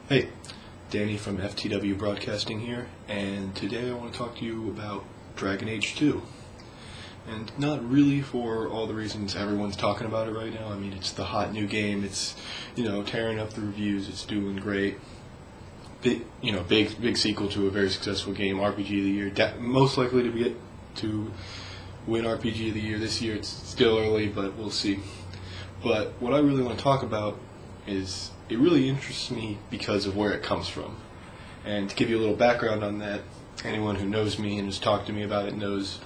Hey, Danny from FTW Broadcasting here, and today I want to talk to you about Dragon Age 2. And not really for all the reasons everyone's talking about it right now. I mean, it's the hot new game, it's, tearing up the reviews, it's doing great. Big sequel to a very successful game, RPG of the Year, most likely to win RPG of the Year this year. It's still early, but we'll see. But what I really want to talk about is, it really interests me because of where it comes from. And to give you a little background on that, anyone who knows me and has talked to me about it knows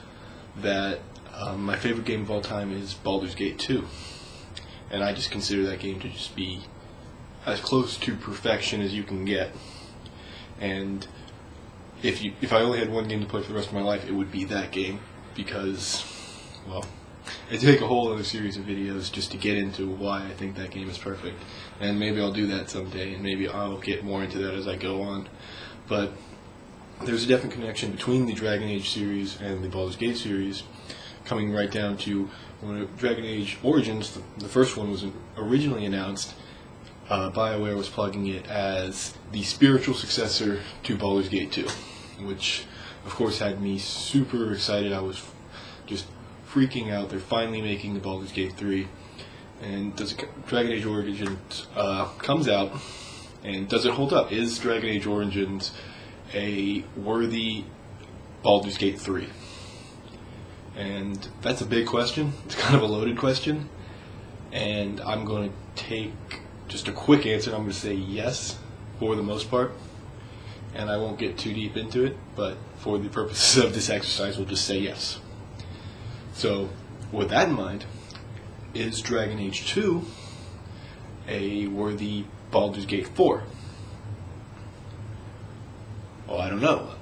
that my favorite game of all time is Baldur's Gate 2. And I just consider that game to just be as close to perfection as you can get. And if I only had one game to play for the rest of my life, it would be that game, because, well, it'd take a whole other series of videos just to get into why I think that game is perfect. And maybe I'll do that someday, and maybe I'll get more into that as I go on. But there's a definite connection between the Dragon Age series and the Baldur's Gate series, coming right down to when Dragon Age Origins, the first one, was originally announced. BioWare was plugging it as the spiritual successor to Baldur's Gate 2, which of course had me super excited. I was just freaking out. They're finally making the Baldur's Gate 3, and Dragon Age Origins comes out, and does it hold up? Is Dragon Age Origins a worthy Baldur's Gate 3? And that's a big question. It's kind of a loaded question, and I'm going to take just a quick answer. I'm going to say yes for the most part, and I won't get too deep into it, but for the purposes of this exercise, we'll just say yes. So, with that in mind, is Dragon Age 2 a worthy Baldur's Gate 4? Well, I don't know.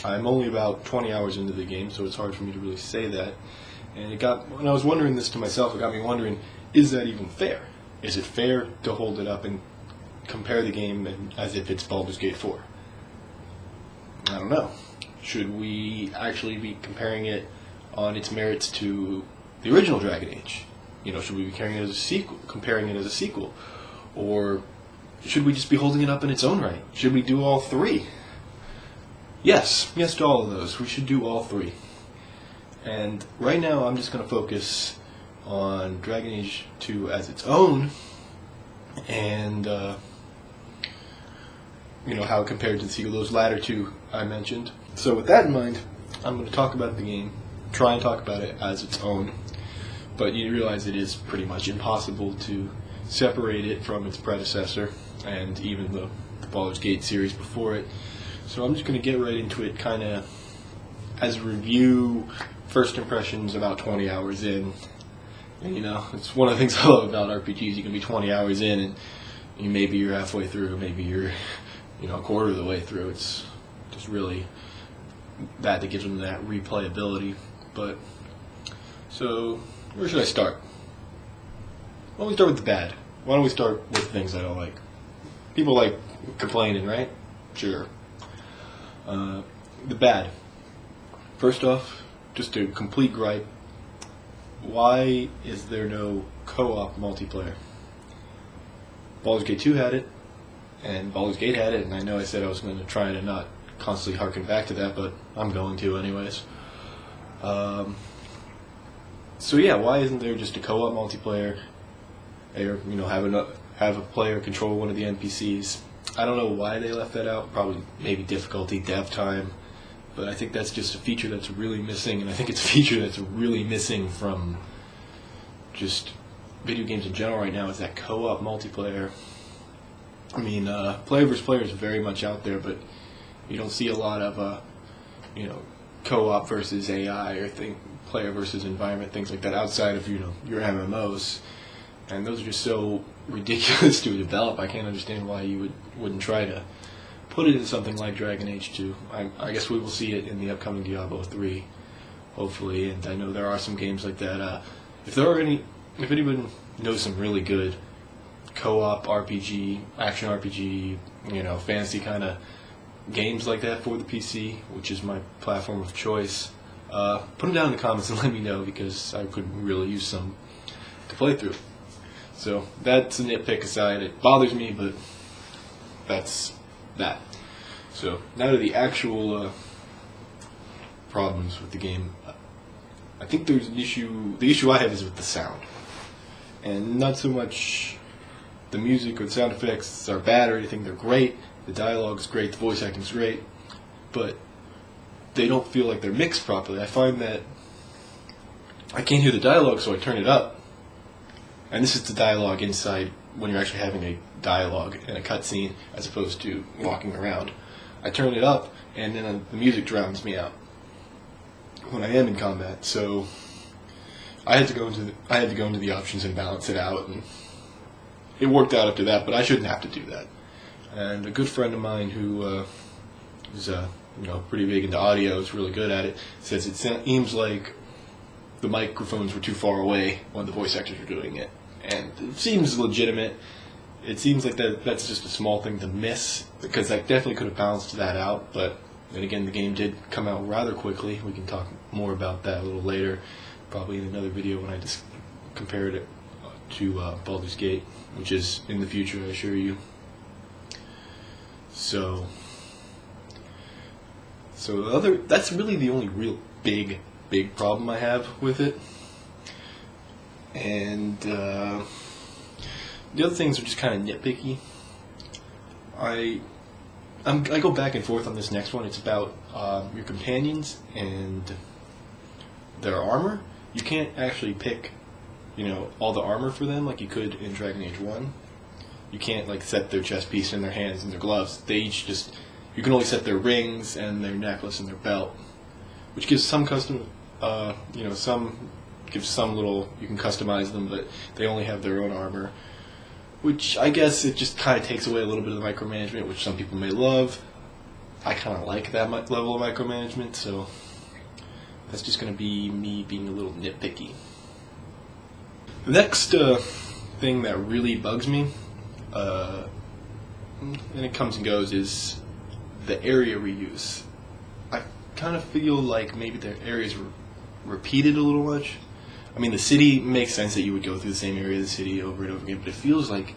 I'm only about 20 hours into the game, so it's hard for me to really say that. And when I was wondering this to myself, it got me wondering, is that even fair? Is it fair to hold it up and compare the game as if it's Baldur's Gate 4? I don't know. Should we actually be comparing it on its merits to the original Dragon Age? Should we be comparing it as a sequel? Or should we just be holding it up in its own right? Should we do all three? Yes to all of those. We should do all three. And right now I'm just going to focus on Dragon Age 2 as its own, and how it compared to the sequel, those latter two I mentioned. So with that in mind, I'm going to talk about the game, try and talk about it as its own, but you realize it is pretty much impossible to separate it from its predecessor and even the Baldur's Gate series before it. So I'm just going to get right into it, kind of as a review, first impressions about 20 hours in. And, it's one of the things I love about RPGs. You can be 20 hours in, and maybe you're halfway through, maybe you're a quarter of the way through. It's just really that gives them that replayability. But so where should I start? Why don't we start with the bad? Why don't we start with things I don't like? People like complaining, right? Sure. The bad. First off, just a complete gripe. Why is there no co-op multiplayer? Baldur's Gate 2 had it, and Baldur's Gate had it, and I know I said I was going to try to not constantly harken back to that, but I'm going to anyways. So yeah, why isn't there just a co-op multiplayer, or have a player control one of the NPCs? I don't know why they left that out. Probably maybe difficulty, dev time. But I think that's just a feature that's really missing, and I think it's a feature that's really missing from just video games in general right now, is that co-op multiplayer. I mean, player versus player is very much out there, but you don't see a lot of, co-op versus AI or player versus environment, things like that outside of, your MMOs. And those are just so ridiculous to develop. I can't understand why you wouldn't try to put it in something like Dragon Age 2. I guess we will see it in the upcoming Diablo 3, hopefully, and I know there are some games like that. If anyone knows some really good co-op RPG, action RPG, fantasy kind of games like that for the PC, which is my platform of choice, put them down in the comments and let me know, because I could really use some to play through. So that's a nitpick aside. It bothers me, but that's that. So now to the actual problems with the game. I think there's an issue. The issue I have is with the sound, and not so much the music or the sound effects are bad or anything. They're great. The dialogue is great. The voice acting is great, but they don't feel like they're mixed properly. I find that I can't hear the dialogue, so I turn it up. And this is the dialogue inside when you're actually having a dialogue in a cutscene as opposed to walking around. I turn it up, and then the music drowns me out when I am in combat. So I had to go into the options and balance it out, and it worked out up to that. But I shouldn't have to do that. And a good friend of mine who is pretty big into audio, is really good at it, says it seems like the microphones were too far away when the voice actors were doing it. And it seems legitimate. It seems like that's just a small thing to miss, because that definitely could have balanced that out. But then again, the game did come out rather quickly. We can talk more about that a little later, probably in another video when I just compared it to Baldur's Gate, which is in the future, I assure you. So that's really the only real big problem I have with it. And the other things are just kind of nitpicky. I go back and forth on this next one. It's about your companions and their armor. You can't actually pick, all the armor for them like you could in Dragon Age 1. You can't set their chest piece in their hands and their gloves. They each you can only set their rings and their necklace and their belt, which gives some some little, you can customize them, but they only have their own armor, which I guess it just kind of takes away a little bit of the micromanagement, which some people may love. I kind of like that level of micromanagement, so that's just going to be me being a little nitpicky. The next thing that really bugs me, and it comes and goes, is the area reuse. I kind of feel like maybe the areas were repeated a little much. I mean, the city makes sense that you would go through the same area of the city over and over again, but it feels like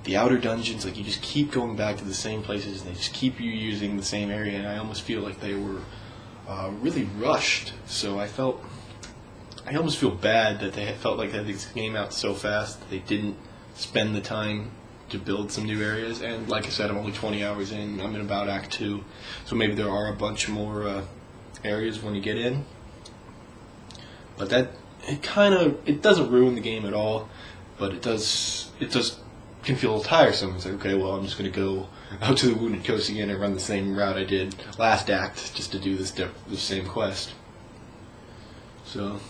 the outer dungeons, you just keep going back to the same places, and they just keep you using the same area, and I almost feel like they were really rushed. So I almost feel bad that they felt like they had this game out so fast that they didn't spend the time to build some new areas. And like I said, I'm only 20 hours in. I'm in about Act 2, so maybe there are a bunch more areas when you get in. But it doesn't ruin the game at all, but it can feel a little tiresome. It's like, okay, well, I'm just going to go out to the Wounded Coast again and run the same route I did last act just to do the same quest. So,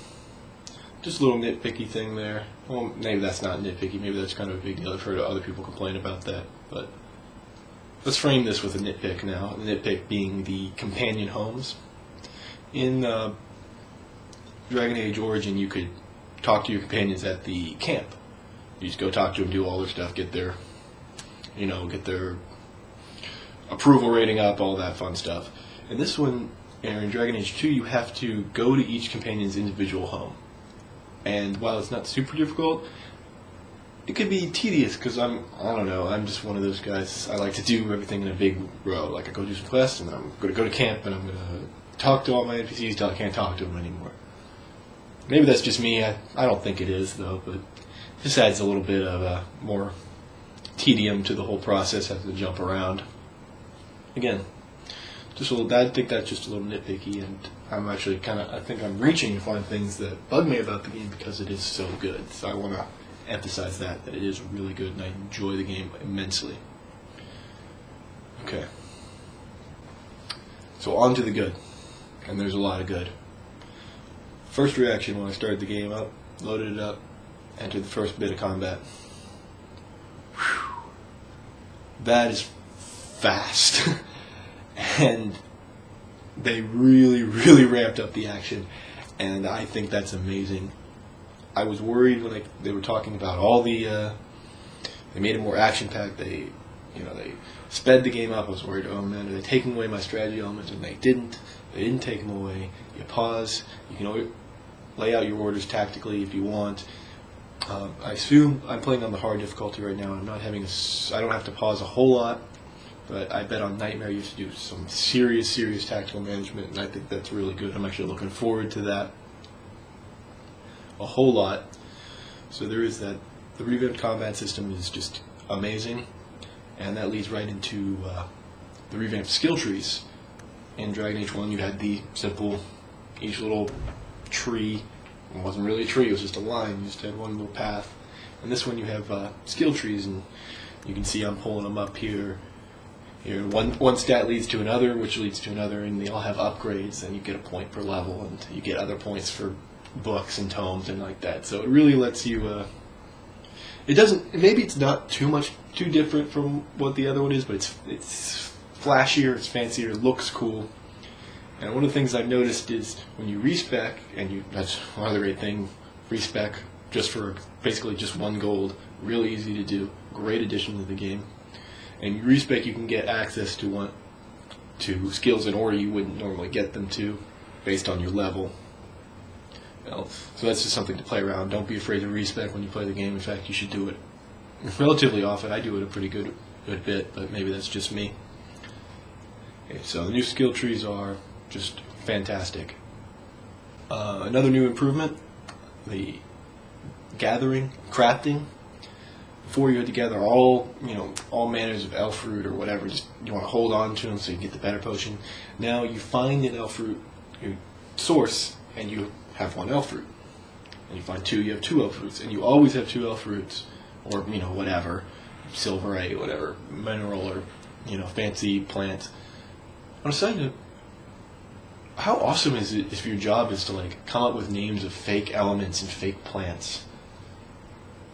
just a little nitpicky thing there. Well, maybe that's not nitpicky. Maybe that's kind of a big deal. I've heard other people complain about that. But let's frame this with a nitpick now. The nitpick being the companion homes. In Dragon Age Origin, you could talk to your companions at the camp. You just go talk to them, do all their stuff, get their approval rating up, all that fun stuff. In this one, in Dragon Age 2, you have to go to each companion's individual home. And while it's not super difficult, it could be tedious, because I don't know, I'm just one of those guys. I like to do everything in a big row. Like, I go do some quests, and I'm going to go to camp, and I'm going to talk to all my NPCs until I can't talk to them anymore. Maybe that's just me. I don't think it is, though, but it just adds a little bit of more tedium to the whole process, having to jump around. Again, I think that's just a little nitpicky, and I'm actually I think I'm reaching to find things that bug me about the game because it is so good. So I want to emphasize that it is really good, and I enjoy the game immensely. Okay. So on to the good, and there's a lot of good. First reaction when I started the game up, loaded it up, entered the first bit of combat. Whew. That is fast. And they really, really ramped up the action, and I think that's amazing. I was worried when they were talking about all they made it more action-packed. They sped the game up. I was worried, oh man, are they taking away my strategy elements? And they didn't. They didn't take them away. You pause. You can lay out your orders tactically if you want. I assume I'm playing on the hard difficulty right now. I'm not having I don't have to pause a whole lot. But I bet on Nightmare you have to do some serious tactical management, and I think that's really good. I'm actually looking forward to that a whole lot. So there is that. The revamped combat system is just amazing, and that leads right into the revamped skill trees. In Dragon Age 1, you had the simple, each little tree. It wasn't really a tree, it was just a line. You just had one little path. And this one you have skill trees, and you can see I'm pulling them up here. Here, one stat leads to another, which leads to another, and they all have upgrades, and you get a point per level, and you get other points for books and tomes and like that. So it really lets you... it doesn't... Maybe it's not too different from what the other one is, but it's flashier, it's fancier, looks cool. And one of the things I've noticed is when you respec, and that's another great thing, respec just for basically just 1 gold, really easy to do, great addition to the game. And you respec, you can get access to skills in order you wouldn't normally get them to, based on your level. Well, so that's just something to play around. Don't be afraid to respec when you play the game. In fact, you should do it relatively often. I do it a pretty good bit, but maybe that's just me. Okay, so the new skill trees are just fantastic. Another new improvement, the gathering, crafting. Before you had to gather all manners of elf fruit or whatever, just you want to hold on to them so you get the better potion. Now you find an elf fruit, you source, and you have 1 elf fruit. And you find 2, you have 2 elf fruits, and you always have 2 elf fruits, or whatever, silverite, whatever, mineral, or fancy plant. On a side note, how awesome is it if your job is to come up with names of fake elements and fake plants?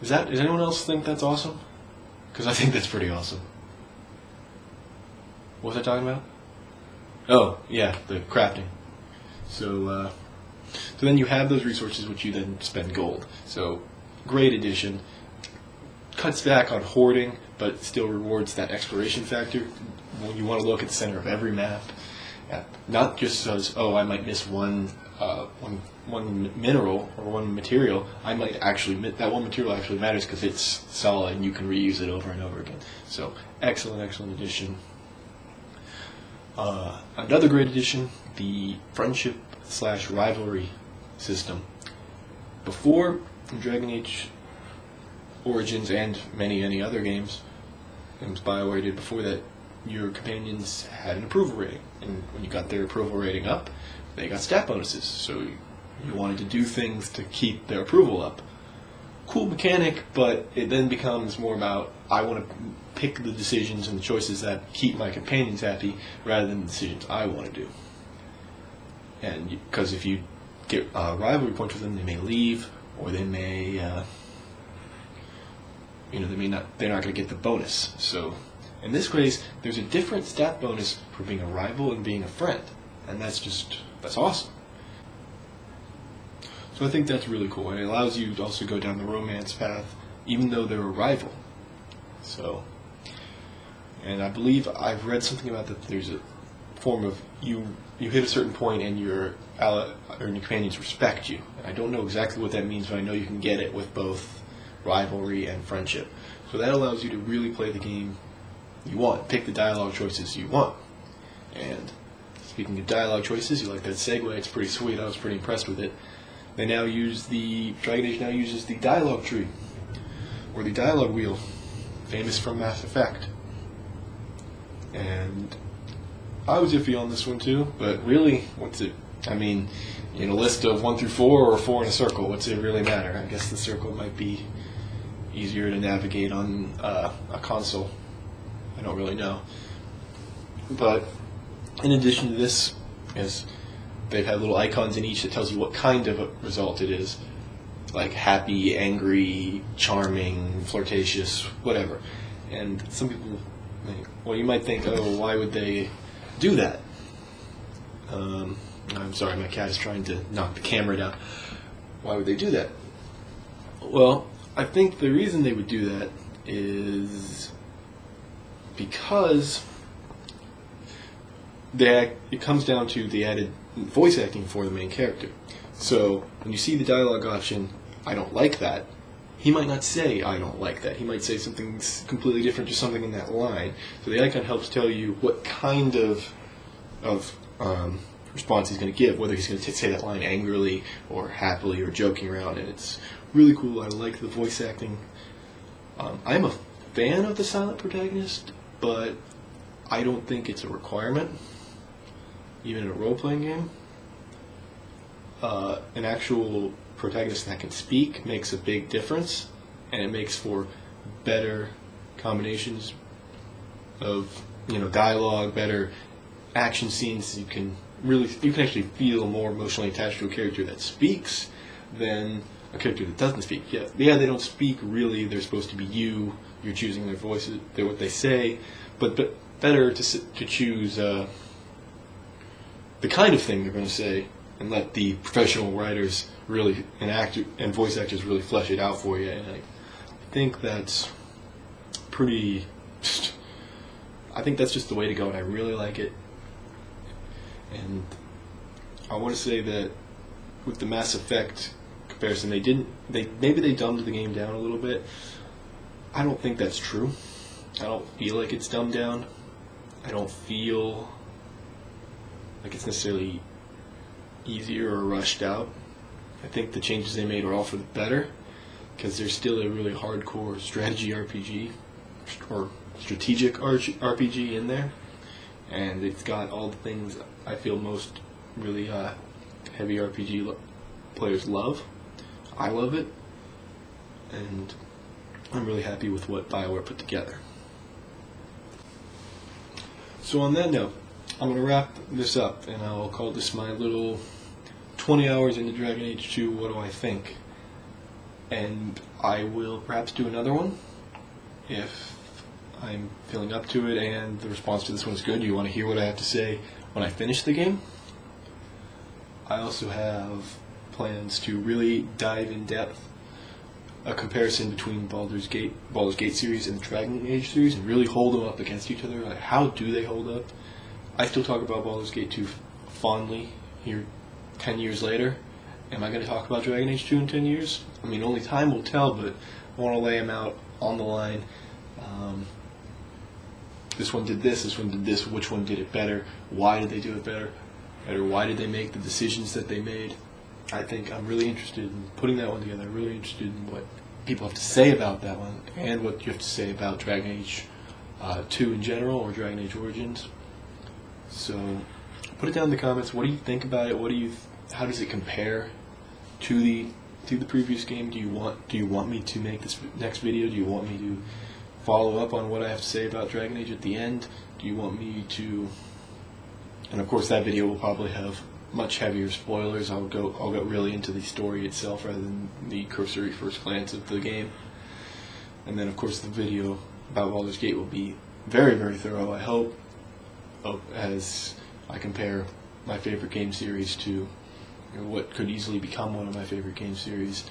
Does anyone else think that's awesome? Because I think that's pretty awesome. What was I talking about? Oh, yeah, the crafting. So then you have those resources which you then spend gold. So, great addition. Cuts back on hoarding, but still rewards that exploration factor. When you want to look at the center of every map, not just as, I might miss one mineral or one material. I might actually that one material actually matters because it's solid and you can reuse it over and over again. So excellent addition. Another great addition, the friendship/rivalry system. Before, in Dragon Age Origins and many other games BioWare did before that, your companions had an approval rating, and when you got their approval rating up, they got stat bonuses. So you wanted to do things to keep their approval up. Cool mechanic, but it then becomes more about I want to pick the decisions and the choices that keep my companions happy rather than the decisions I want to do. And because if you get rivalry points with them, they may leave, or they may, they're not going to get the bonus. So in this case, there's a different stat bonus for being a rival and being a friend, and that's awesome. So I think that's really cool, and it allows you to also go down the romance path, even though they're a rival. So, and I believe I've read something about that. There's a form of you hit a certain point and your companions respect you. And I don't know exactly what that means, but I know you can get it with both rivalry and friendship. So that allows you to really play the game you want, pick the dialogue choices you want. And speaking of dialogue choices, you like that segue? It's pretty sweet. I was pretty impressed with it. Dragon Age now uses the dialogue tree, or the dialogue wheel, famous from Mass Effect. And I was iffy on this one too, but really, what's it? I mean, in a list of 1 through 4 or 4 in a circle, what's it really matter? I guess the circle might be easier to navigate on a console. I don't really know. But in addition to this, they've had little icons in each that tells you what kind of a result it is. Like happy, angry, charming, flirtatious, whatever. And some people, you might think, why would they do that? I'm sorry, my cat is trying to knock the camera down. Why would they do that? Well, I think the reason they would do that is because it comes down to the added voice acting for the main character. So when you see the dialogue option, I don't like that, he might not say, I don't like that. He might say something completely different, just something in that line. So the icon helps tell you what kind of response he's going to give, whether he's going to say that line angrily or happily or joking around, and it's really cool. I like the voice acting. I'm a fan of the silent protagonist, but I don't think it's a requirement, even in a role-playing game. An actual protagonist that can speak makes a big difference, and it makes for better combinations of dialogue, better action scenes. You can actually feel more emotionally attached to a character that speaks than a character that doesn't speak. Yeah, they don't speak really. They're supposed to be you. You're choosing their voices, what they say, but better to choose the kind of thing they're going to say, and let the professional writers really and voice actors really flesh it out for you. And I think that's pretty. I think that's just the way to go, and I really like it. And I want to say that with the Mass Effect comparison, maybe they dumbed the game down a little bit. I don't think that's true. I don't feel like it's dumbed down. I don't feel like it's necessarily easier or rushed out. I think the changes they made are all for the better, because there's still a really hardcore strategy RPG or strategic RPG in there, and it's got all the things I feel most really heavy RPG players love. I love it, and I'm really happy with what BioWare put together. So on that note, I'm going to wrap this up, and I'll call this my little 20 hours into Dragon Age 2, what do I think? And I will perhaps do another one if I'm feeling up to it and the response to this one's good. You want to hear what I have to say when I finish the game? I also have plans to really dive in depth a comparison between Baldur's Gate series and the Dragon Age series, and really hold them up against each other. Like, how do they hold up? I still talk about Baldur's Gate 2 fondly here 10 years later. Am I going to talk about Dragon Age 2 in 10 years? I mean, only time will tell, but I want to lay them out on the line. This one did this one did this, which one did it better? Why did they do it better? Why did they make the decisions that they made? I think I'm really interested in putting that one together. I'm really interested in what people have to say about that one, and what you have to say about Dragon Age 2 in general, or Dragon Age Origins. So put it down in the comments. What do you think about it? How does it compare to the previous game? Do you want me to make this next video? Do you want me to follow up on what I have to say about Dragon Age at the end? Do you want me to? And of course, that video will probably have much heavier spoilers. I'll go really into the story itself rather than the cursory first glance of the game. And then, of course, the video about Baldur's Gate will be very, very thorough, I hope, as I compare my favorite game series to what could easily become one of my favorite game series.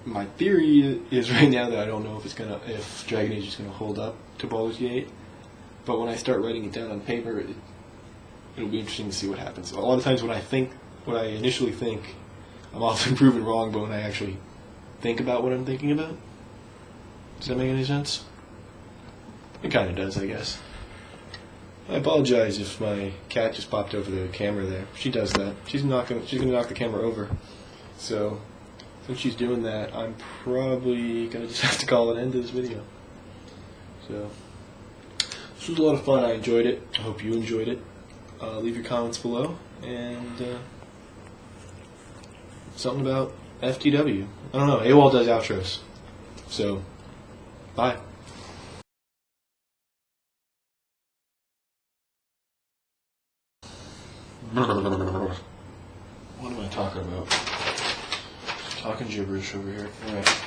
My theory is right now that I don't know if Dragon Age is gonna hold up to Baldur's Gate, but when I start writing it down on paper, it'll be interesting to see what happens. A lot of times when I initially think, I'm often proven wrong, but when I actually think about what I'm thinking about, does that make any sense? It kind of does, I guess. I apologize if my cat just popped over the camera there. She does that. She's gonna knock the camera over. So since she's doing that, I'm probably gonna just have to call an end to this video. So this was a lot of fun. I enjoyed it. I hope you enjoyed it. Leave your comments below, and something about FTW. I don't know. AWOL does outros. So bye. What am I talking about? Talking gibberish over here. All right.